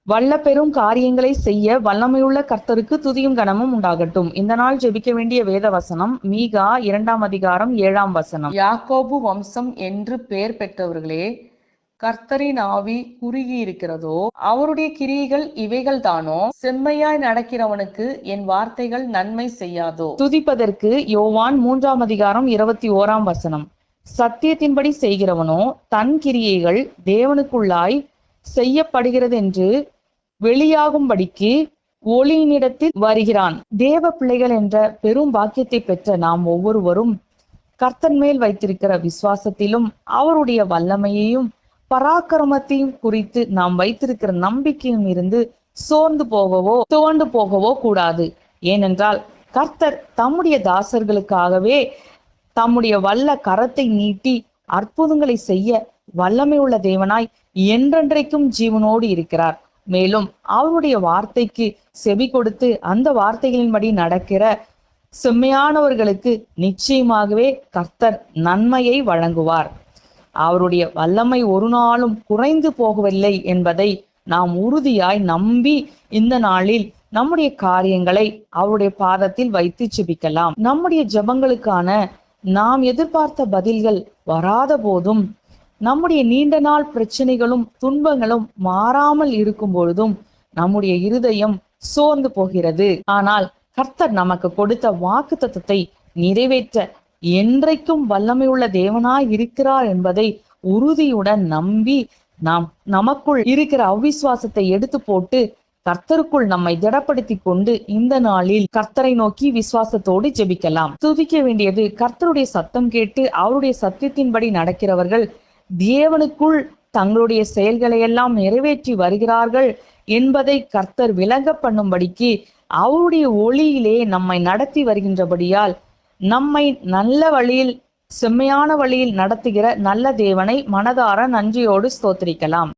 வல்ல பெரும் காரியங்களை செய்ய வல்லமையுள்ள கர்த்தருக்கு துதியும் கனமும் உண்டாகட்டும். இந்த நாள் ஜெபிக்க வேண்டிய வேத வசனம் மீகா 2 அதிகாரம் 7 யாக்கோபு வம்சம் என்று பெயர் பெற்றவர்களே, கர்த்தரின் ஆவி குறுகி இருக்கிறதோ, அவருடைய கிரியைகள் இவைகள் தானோ? செம்மையாய் நடக்கிறவனுக்கு என் வார்த்தைகள் நன்மை செய்யாதோ? துதிப்பதற்கு யோவான் 3 அதிகாரம் 21 சத்தியத்தின்படி செய்கிறவனோ தன் கிரியைகள் தேவனுக்குள்ளாய் செய்யப்படுகிறதென்று வெளியாகும்படிக்கு ஒளியினிடத்தில் வருகிறான். தேவ பிள்ளைகள் என்ற பெரும் பாக்கியத்தை பெற்ற நாம் ஒவ்வொருவரும் கர்த்தர் மேல் வைத்திருக்கிற விசுவாசத்திலும் அவருடைய வல்லமையையும் பராக்கிரமத்தையும் குறித்து நாம் வைத்திருக்கிற நம்பிக்கையும் இருந்து துவண்டு போகவோ கூடாது. ஏனென்றால் கர்த்தர் தம்முடைய தாசர்களுக்காகவே தம்முடைய வல்ல கரத்தை நீட்டி அற்புதங்களை செய்ய வல்லமை உள்ள தேவனாய் என்றென்றைக்கும் ஜீவனோடு இருக்கிறார். மேலும் அவருடைய வார்த்தைக்கு செவி கொடுத்து அந்த வார்த்தைகளின்படி நடக்கிற செம்மையானவர்களுக்கு நிச்சயமாகவே கர்த்தர் நன்மையை வழங்குவார். அவருடைய வல்லமை ஒரு நாளும் குறைந்து போகவில்லை என்பதை நாம் உறுதியாய் நம்பி இந்த நாளில் நம்முடைய காரியங்களை அவருடைய பாதத்தில் வைத்து ஜெபிக்கலாம். நம்முடைய ஜெபங்களுக்கான நாம் எதிர்பார்த்த பதில்கள் வராத போதும், நம்முடைய நீண்ட நாள் பிரச்சனைகளும் துன்பங்களும் மாறாமல் இருக்கும் பொழுதும் நம்முடைய இருதயம் சோர்ந்து போகிறது. ஆனால் கர்த்தர் நமக்கு கொடுத்த வாக்குத்தத்தத்தை நிறைவேற்ற என்றைக்கும் வல்லமை உள்ள தேவனாய் இருக்கிறார் என்பதை உறுதியுடன் நம்பி நமக்குள் இருக்கிற அவிசுவாசத்தை எடுத்து போட்டு கர்த்தருக்குள் நம்மை திடப்படுத்தி கொண்டு இந்த நாளில் கர்த்தரை நோக்கி விசுவாசத்தோடு ஜெபிக்கலாம். துதிக்க வேண்டியது கர்த்தருடைய சத்தம் கேட்டு அவருடைய சத்தியத்தின்படி நடக்கிறவர்கள் தேவனுக்குள் தங்களுடைய செயல்களை எல்லாம் நிறைவேற்றி வருகிறார்கள் என்பதை கர்த்தர் விளங்க பண்ணும்படிக்கு அவருடைய ஒளியிலே நம்மை நடத்தி வருகின்றபடியால் நம்மை நல்ல வழியில் செம்மையான வழியில் நடத்துகிற நல்ல தேவனை மனதார நன்றியோடு ஸ்தோத்திரிக்கலாம்.